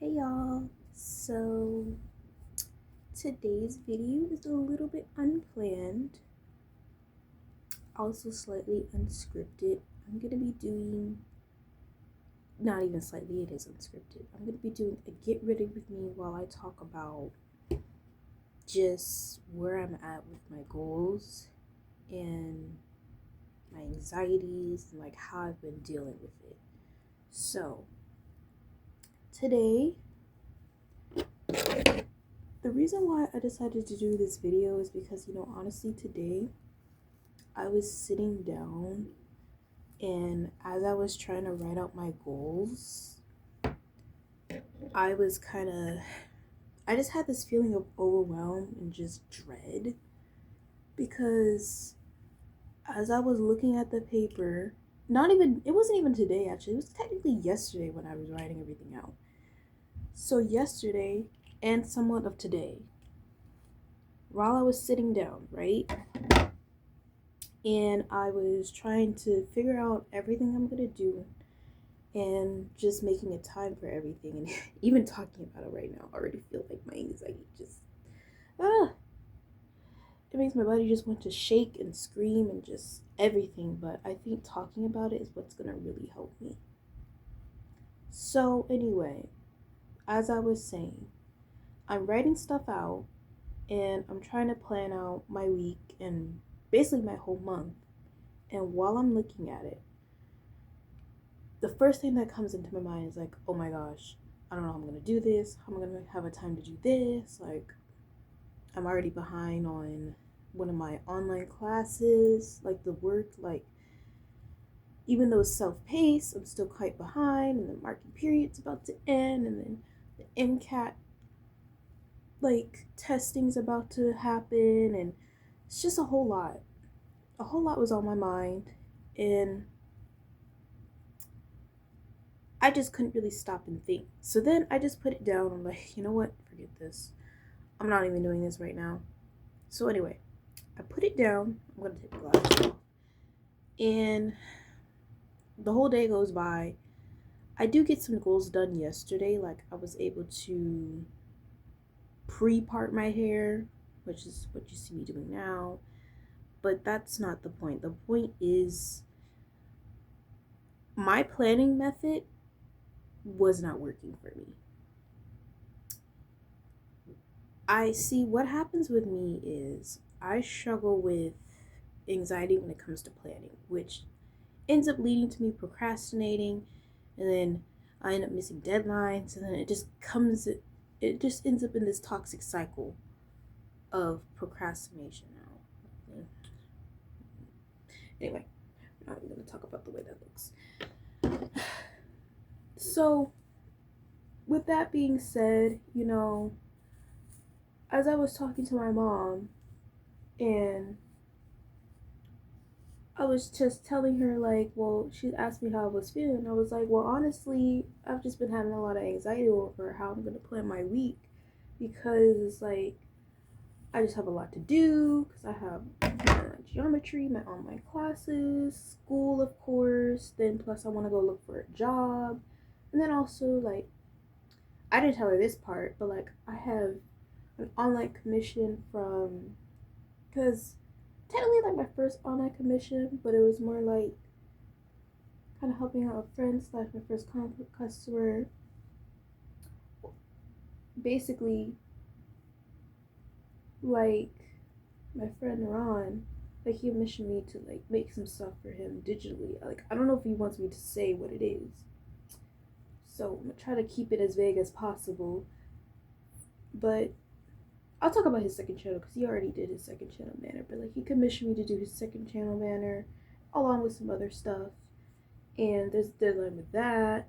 Hey y'all, so today's video is a little bit unplanned, also slightly unscripted. I'm gonna be doing, not even slightly, it is unscripted. I'm gonna be doing a get ready with me while I talk about just where I'm at with my goals and my anxieties and like how I've been dealing with it. So, today, the reason why I decided to do this video is because, honestly, today I was sitting down and as I was trying to write out my goals, I was I just had this feeling of overwhelm and just dread because as I was looking at the paper, it wasn't even today actually, it was technically yesterday when I was writing everything out. So, yesterday and somewhat of today, while I was sitting down, right? And I was trying to figure out everything I'm gonna do and just making a time for everything. And even talking about it right now, I already feel like my anxiety just, it makes my body just want to shake and scream and just everything. But I think talking about it is what's gonna really help me. So, anyway, as I was saying, I'm writing stuff out and I'm trying to plan out my week and basically my whole month. And while I'm looking at it, the first thing that comes into my mind is like, oh my gosh, I don't know how I'm gonna do this. How am I gonna have a time to do this? Like, I'm already behind on one of my online classes, like the work, like, even though it's self-paced, I'm still quite behind, and the marking period's about to end, and then the MCAT, like, testing's about to happen, and it's just a whole lot. A whole lot was on my mind, and I just couldn't really stop and think. So then I just put it down. I'm like, you know what? Forget this. I'm not even doing this right now. So anyway, I put it down. I'm going to take the glasses off. And the whole day goes by. I do get some goals done yesterday. Like, I was able to pre-part my hair, which is what you see me doing now. But that's not the point. The point is my planning method was not working for me. I see what happens with me is I struggle with anxiety when it comes to planning, which ends up leading to me procrastinating, and then I end up missing deadlines, and then it just ends up in this toxic cycle of procrastination now. Anyway, I'm not even going to talk about the way that looks. So, with that being said, as I was talking to my mom, and I was just telling her, like, well, she asked me how I was feeling. I was like, well, honestly, I've just been having a lot of anxiety over how I'm going to plan my week because it's like, I just have a lot to do because I have my geometry, my online classes, school, of course, then plus I want to go look for a job. And then also, like, I didn't tell her this part, but like, I have an online commission from, because technically like my first online commission, but it was more like kind of helping out a friend slash my first customer. Basically, like my friend Ron, like he commissioned me to like make some stuff for him digitally. Like, I don't know if he wants me to say what it is, so I'm gonna try to keep it as vague as possible. But I'll talk about his second channel because he already did his second channel banner. But like, he commissioned me to do his second channel banner along with some other stuff, and there's a deadline with that.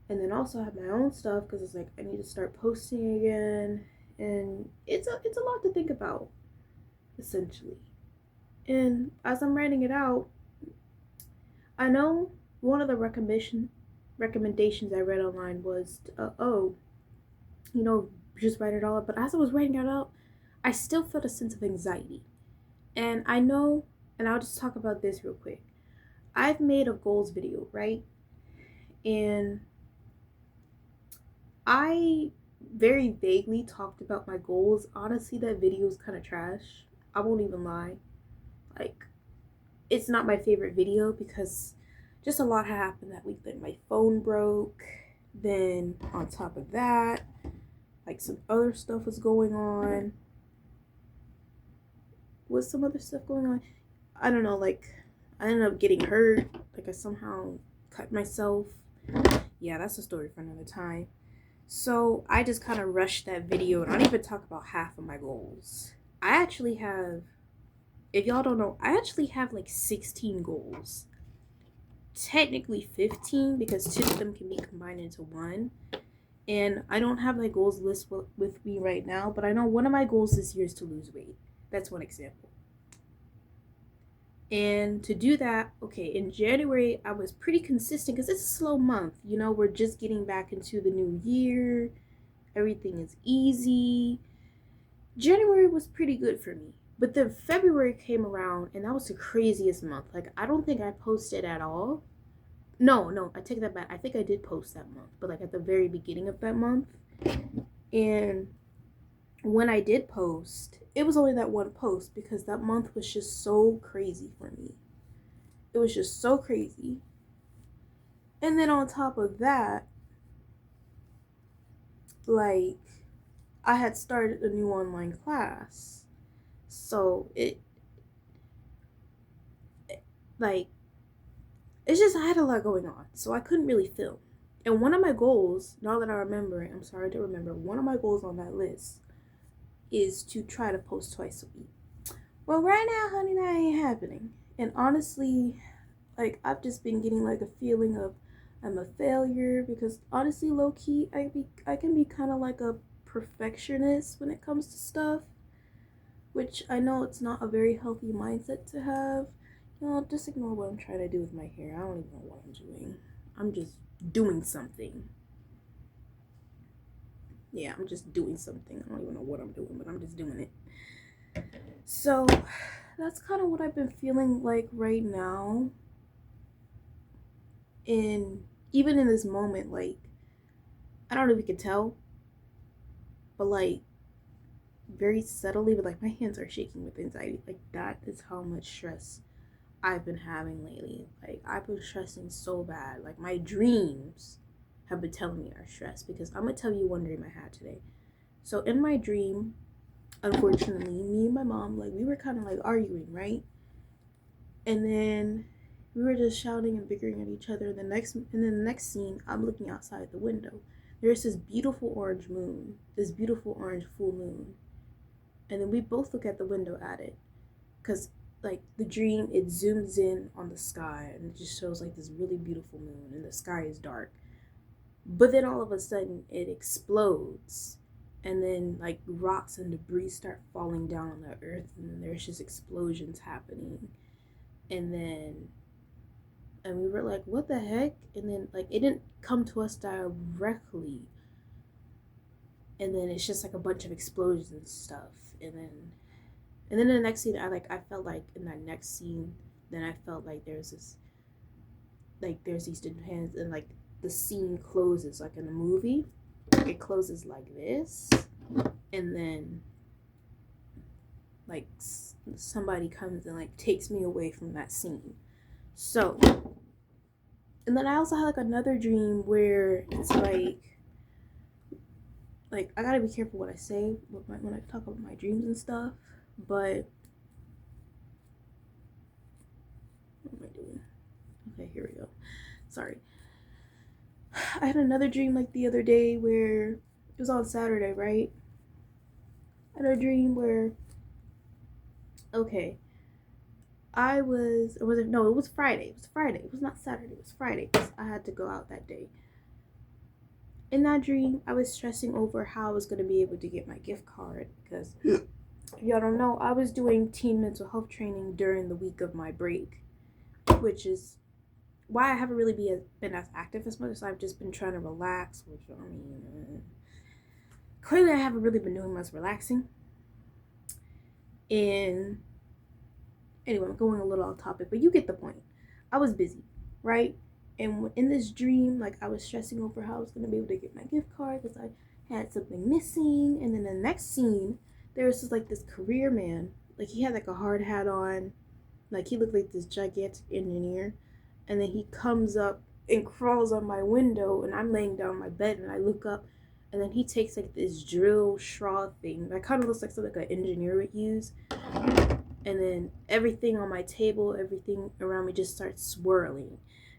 And then also I have my own stuff because it's like I need to start posting again, and it's a lot to think about, essentially. And as I'm writing it out, I know one of the recommendations I read online was, just write it all up. But as I was writing it out, I still felt a sense of anxiety. And I know, and I'll just talk about this real quick. I've made a goals video, right? And I very vaguely talked about my goals. Honestly, that video is kind of trash. I won't even lie. Like, it's not my favorite video because just a lot happened that week. Like, my phone broke. Then, on top of that, like, some other stuff was going on. Was some other stuff going on? I don't know. Like, I ended up getting hurt. Like, I somehow cut myself. Yeah, that's a story for another time. So I just kind of rushed that video and I don't even talk about half of my goals. I actually have, if y'all don't know, I actually have like 16 goals. Technically 15 because two of them can be combined into one. And I don't have my goals list with me right now, but I know one of my goals this year is to lose weight. That's one example. And to do that, okay, in January, I was pretty consistent because it's a slow month. You know, we're just getting back into the new year. Everything is easy. January was pretty good for me. But then February came around and that was the craziest month. Like, I don't think I posted at all. No, I take that back. I think I did post that month, but like at the very beginning of that month. And when I did post, it was only that one post because that month was just so crazy for me. It was just so crazy. And then on top of that, like, I had started a new online class. So like, it's just, I had a lot going on. So I couldn't really film. And one of my goals, now that I remember it, I'm sorry to remember, one of my goals on that list is to try to post twice a week. Well, right now, honey, that ain't happening. And honestly, like, I've just been getting like a feeling of I'm a failure because honestly, low key, I can be kind of like a perfectionist when it comes to stuff, which I know it's not a very healthy mindset to have. You know, just ignore what I'm trying to do with my hair. I don't even know what I'm doing. I'm just doing something. Yeah, I'm just doing something. I don't even know what I'm doing, but I'm just doing it. So that's kind of what I've been feeling like right now. And even in this moment, like, I don't know if you can tell, but like, very subtly, but like, my hands are shaking with anxiety. Like, that is how much stress I've been having lately. Like, I've been stressing so bad. Like, my dreams have been telling me are stressed because I'm gonna tell you one dream I had today. So in my dream, unfortunately, me and my mom, like, we were kind of like arguing, right? And then we were just shouting and bickering at each other. And then the next scene, I'm looking outside the window. There's this beautiful orange moon, this beautiful orange full moon. And then we both look at the window at it, because like the dream, it zooms in on the sky and it just shows like this really beautiful moon and the sky is dark. But then all of a sudden it explodes, and then like rocks and debris start falling down on the earth, and then there's just explosions happening. And then and we were like, what the heck? And then like it didn't come to us directly, and then it's just like a bunch of explosions and stuff. And then in the next scene, I felt like in that next scene, then I felt like there's these two hands, and like the scene closes like in a movie. It closes like this, and then like somebody comes and like takes me away from that scene. So, and then I also had like another dream where it's like I gotta be careful what I say when I talk about my dreams and stuff. But what am I doing? Okay, here we go. Sorry. I had another dream like the other day where it was on Saturday, right? I had a dream where, okay, it was Friday. It was Friday. It was not Saturday. It was Friday. I had to go out that day. In that dream, I was stressing over how I was going to be able to get my gift card because, if y'all don't know, I was doing teen mental health training during the week of my break, which is why I haven't really been as active as much. So I've just been trying to relax, which I mean, clearly I haven't really been doing much relaxing. And anyway, I'm going a little off topic, but you get the point. I was busy, right? And in this dream, like, I was stressing over how I was going to be able to get my gift card because I had something missing. And then the next scene, there was just like this career man. Like, he had like a hard hat on. Like, he looked like this gigantic engineer. And then he comes up and crawls on my window, and I'm laying down on my bed, and I look up, and then he takes like this drill straw thing that kind of looks like something like an engineer would use, and then everything on my table, everything around me just starts swirling,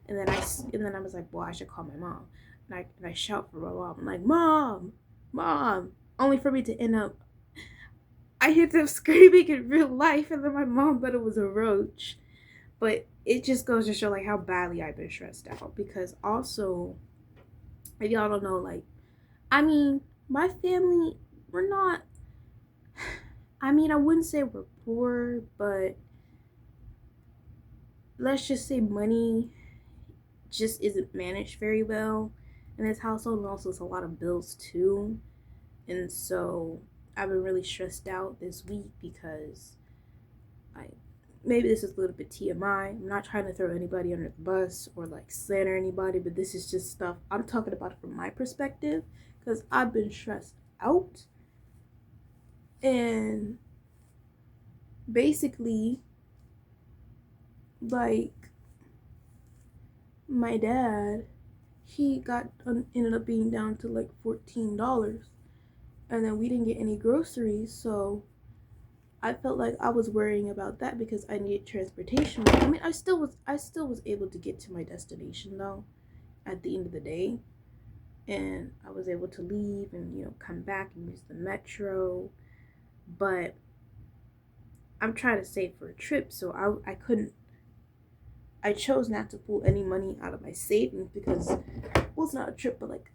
and then I was like, well, I should call my mom, and I shout for my mom. I'm like, mom, mom, only for me to end up, I hear them screaming in real life, and then my mom thought it was a roach. But it just goes to show like how badly I've been stressed out, because also, if y'all don't know, like, I mean, my family, we're not, I mean, I wouldn't say we're poor, but let's just say money just isn't managed very well in this household, and also it's a lot of bills too. And so I've been really stressed out this week because I, maybe this is a little bit TMI. I'm not trying to throw anybody under the bus or like slander anybody, but this is just stuff I'm talking about from my perspective, because I've been stressed out. And basically, like, my dad, he ended up being down to like $14, and then we didn't get any groceries, so I felt like I was worrying about that because I needed transportation. I mean, I still was able to get to my destination though at the end of the day, and I was able to leave and, you know, come back and use the metro. But I'm trying to save for a trip, so I chose not to pull any money out of my savings because, well, it's not a trip, but like,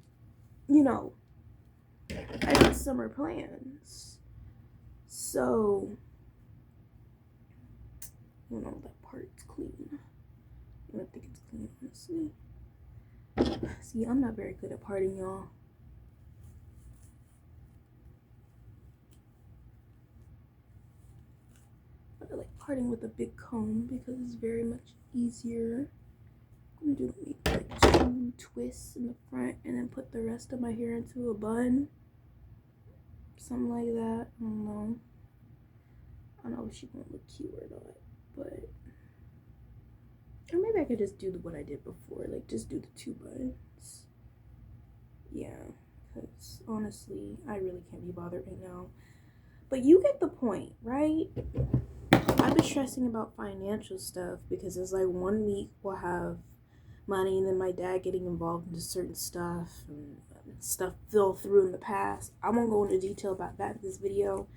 you know, I got summer plans. So, you know, that part's clean. I don't think it's clean, honestly. See, I'm not very good at parting, y'all. But I like parting with a big comb because it's very much easier. I'm gonna do like 2 twists in the front and then put the rest of my hair into a bun. Something like that. I don't know. I don't know if she won't look cute or not, but, or maybe I could just do what I did before, like just do the 2 buns. Yeah, because honestly, I really can't be bothered right now. But you get the point, right? I've been stressing about financial stuff because it's like 1 week we'll have money, and then my dad getting involved into certain stuff, and stuff fell through in the past. I won't go into detail about that in this video,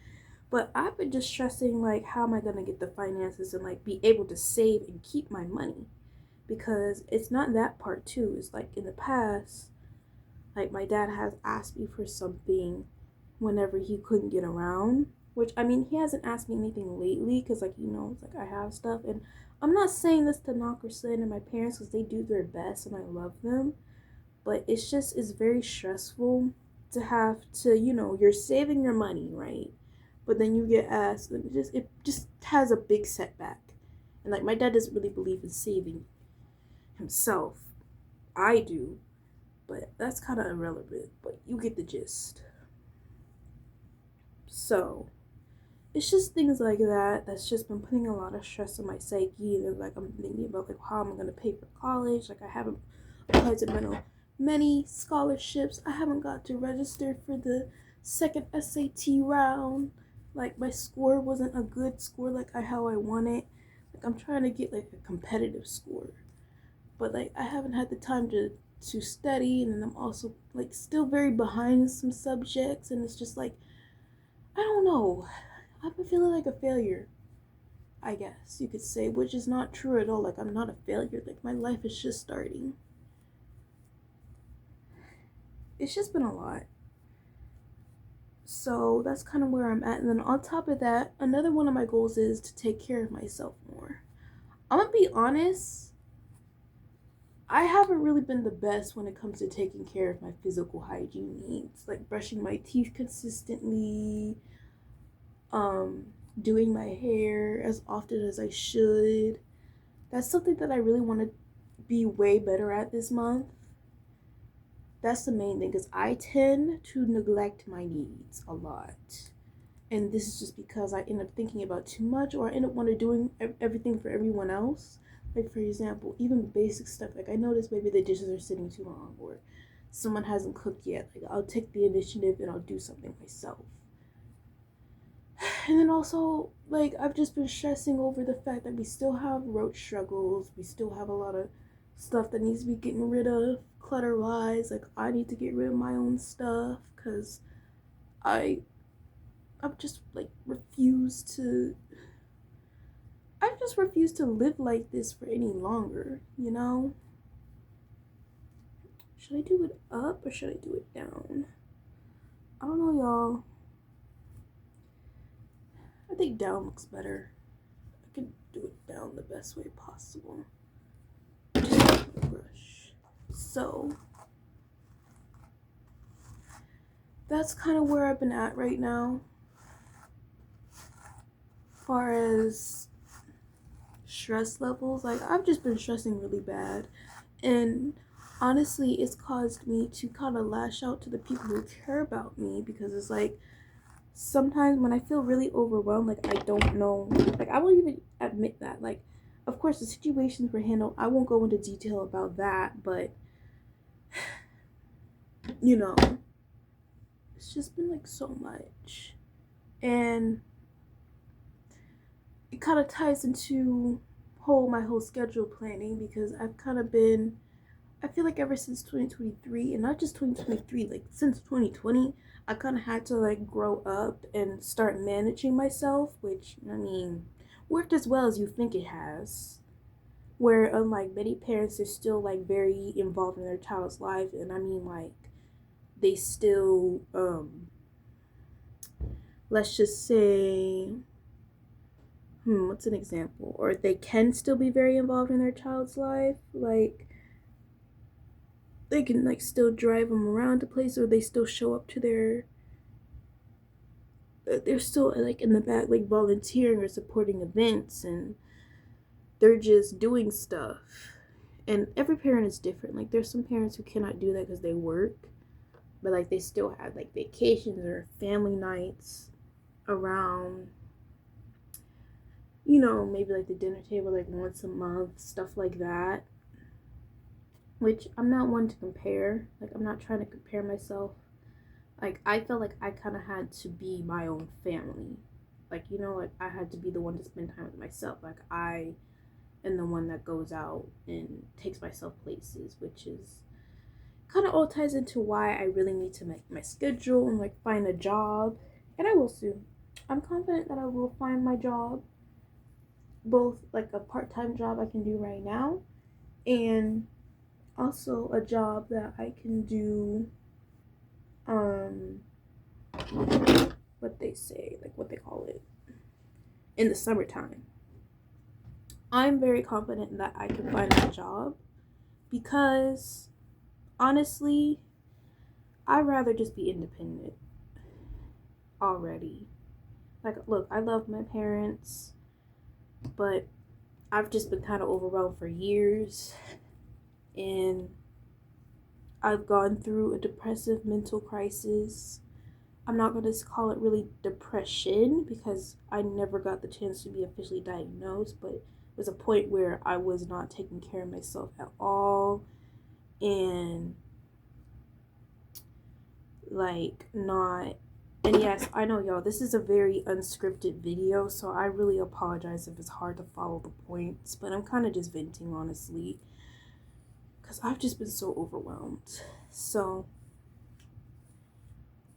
but I've been just stressing like, how am I gonna get the finances and like be able to save and keep my money, because it's not that part too. It's like in the past, like my dad has asked me for something whenever he couldn't get around, which, I mean, he hasn't asked me anything lately because, like, you know, it's like I have stuff. And I'm not saying this to knock or slander my parents because they do their best and I love them, but it's very stressful to have to, you know, you're saving your money, right? But then you get asked, and it just has a big setback. And like, my dad doesn't really believe in saving himself. I do, but that's kind of irrelevant, but you get the gist. So it's just things like that that's just been putting a lot of stress on my psyche. And like, I'm thinking about like, how am I going to pay for college? Like, I haven't applied to many scholarships. I haven't got to register for the second SAT round. Like, my score wasn't a good score like how I want it. Like, I'm trying to get like a competitive score, but like, I haven't had the time to study, and then I'm also like still very behind in some subjects, and it's just like, I don't know. I've been feeling like a failure, I guess you could say, which is not true at all. Like, I'm not a failure. Like, my life is just starting. It's just been a lot. So that's kind of where I'm at. And then on top of that, another one of my goals is to take care of myself more. I'm gonna be honest, I haven't really been the best when it comes to taking care of my physical hygiene needs, like brushing my teeth consistently, doing my hair as often as I should. That's something that I really want to be way better at this month. That's the main thing, because I tend to neglect my needs a lot. And this is just because I end up thinking about too much, or I end up wanting to doing everything for everyone else. Like, for example, even basic stuff. Like, I notice maybe the dishes are sitting too long, or someone hasn't cooked yet. Like, I'll take the initiative and I'll do something myself. And then also, like, I've just been stressing over the fact that we still have road struggles. We still have a lot of stuff that needs to be getting rid of, clutter wise. Like, I need to get rid of my own stuff, because I've just like refused to live like this for any longer, you know? Should I do it up or should I do it down? I don't know, y'all. I think down looks better. I can do it down the best way possible. Just brush. So that's kind of where I've been at right now. As far as stress levels, like, I've just been stressing really bad, and honestly it's caused me to kind of lash out to the people who care about me, because it's like sometimes when I feel really overwhelmed, like, I don't know, like, I won't even admit that, like, of course the situations were handled, I won't go into detail about that, but you know, it's just been like so much. And it kind of ties into my whole schedule planning, because I've kind of been, I feel like ever since 2023, and not just 2023, like since 2020, I kind of had to like grow up and start managing myself, which, I mean, worked as well as you think it has. Where unlike many parents, they're still like very involved in their child's life, and I mean, like, they still let's just say, what's an example? Or they can still be very involved in their child's life. Like, they can like still drive them around to places, or they still show up to they're still like in the back, like volunteering or supporting events, and they're just doing stuff. And every parent is different. Like, there's some parents who cannot do that because they work, but like they still have like vacations or family nights around, you know, maybe like the dinner table like once a month, stuff like that. Which I'm not one to compare. Like, I'm not trying to compare myself. Like, I felt like I kind of had to be my own family. Like, you know, like, I had to be the one to spend time with myself. Like, I am the one that goes out and takes myself places, which is kind of all ties into why I really need to make my schedule and like find a job. And I will soon. I'm confident that I will find my job, both like a part-time job I can do right now, and also a job that I can do what they say, like what they call it, in the summertime. I'm very confident that I can find a job, because honestly, I'd rather just be independent already. Like, look, I love my parents, but I've just been kind of overwhelmed for years, and I've gone through a depressive mental crisis. I'm not going to call it really depression, because I never got the chance to be officially diagnosed, but it was a point where I was not taking care of myself at all, and like not, and yes, I know, y'all, this is a very unscripted video, so I really apologize if it's hard to follow the points, but I'm kind of just venting, honestly, because I've just been so overwhelmed. So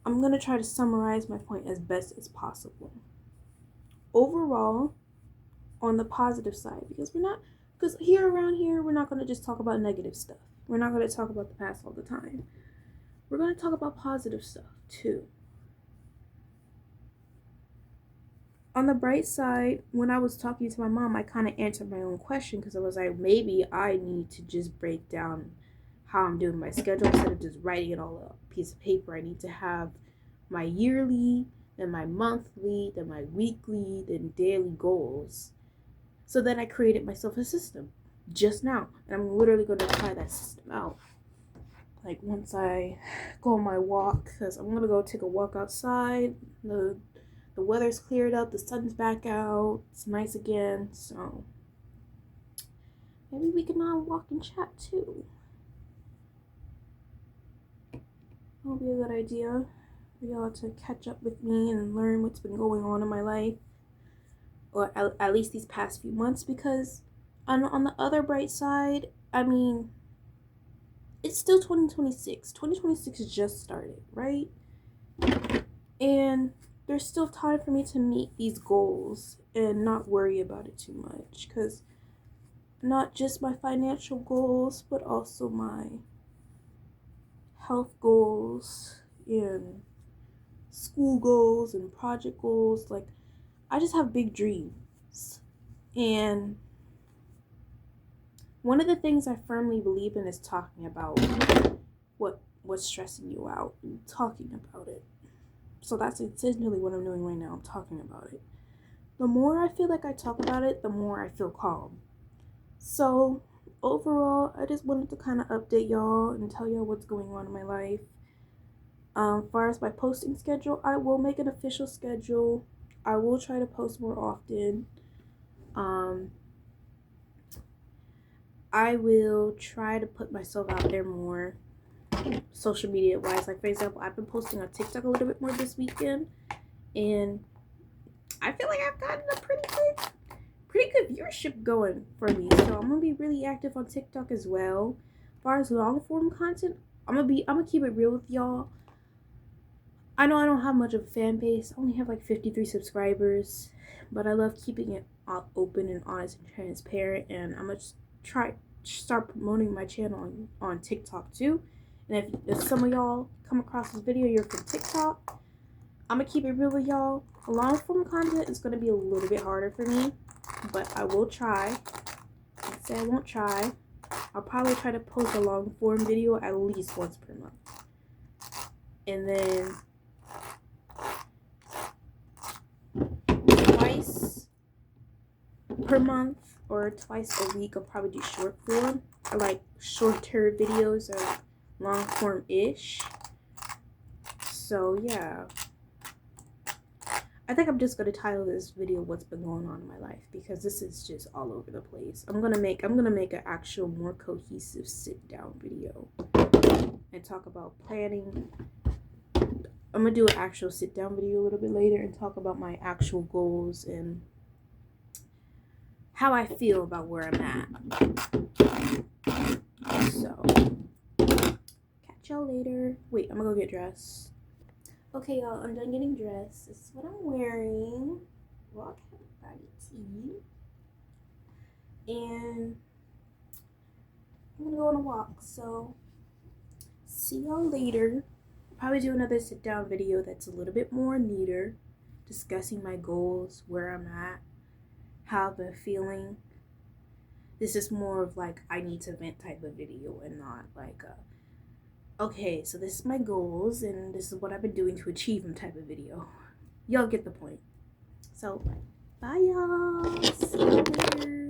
I'm going to try to summarize my point as best as possible. Overall, on the positive side, because around here, we're not going to just talk about negative stuff. We're not going to talk about the past all the time. We're going to talk about positive stuff too. On the bright side, when I was talking to my mom, I kind of answered my own question, because I was like, maybe I need to just break down how I'm doing my schedule instead of just writing it all up. Piece of paper. I need to have my yearly, then my monthly, then my weekly, then daily goals. So then I created myself a system. just now, and I'm literally going to try that system out. Like once I go on my walk, because I'm gonna go take a walk outside. The weather's cleared up, the sun's back out, it's nice again, so maybe we can walk and chat too. That'll be a good idea for y'all to catch up with me and learn what's been going on in my life, or at least these past few months, because on the other bright side, I mean, it's still 2026. 2026 just started, right? And there's still time for me to meet these goals and not worry about it too much, because not just my financial goals, but also my health goals and school goals and project goals. Like, I just have big dreams. And one of the things I firmly believe in is talking about what's stressing you out and talking about it. So that's essentially what I'm doing right now. I'm talking about it. The more I feel like I talk about it, the more I feel calm. So overall, I just wanted to kind of update y'all and tell y'all what's going on in my life. As far as my posting schedule, I will make an official schedule. I will try to post more often. I will try to put myself out there more, social media wise. Like, for example, I've been posting on TikTok a little bit more this weekend, and I feel like I've gotten a pretty good viewership going for me. So I'm gonna be really active on TikTok as well. As far as long form content, I'm gonna keep it real with y'all. I know I don't have much of a fan base. I only have like 53 subscribers, but I love keeping it open and honest and transparent. And I'm gonna start promoting my channel on TikTok too. And if some of y'all come across this video, you're from TikTok, I'm gonna keep it real with y'all. Long form content is gonna be a little bit harder for me, but I will try. Let's say I won't try. I'll probably try to post a long form video at least once per month. And then twice per month or twice a week, I'll probably do short form. I like shorter videos or long form-ish. So yeah. I think I'm just gonna title this video "What's Been Going On in My Life," because this is just all over the place. I'm gonna make an actual more cohesive sit down video and talk about planning. I'm gonna do an actual sit down video a little bit later and talk about my actual goals and how I feel about where I'm at. So catch y'all later. Wait, I'm gonna go get dressed. Okay, y'all, I'm done getting dressed. This is what I'm wearing. Rock body tee. And I'm gonna go on a walk. So see y'all later. Probably do another sit down video that's a little bit more neater, discussing my goals, where I'm at, how I've been feeling. This is more of like I need to vent type of video, and not like okay, so this is my goals and this is what I've been doing to achieve them type of video. Y'all get the point. So bye y'all. See you later.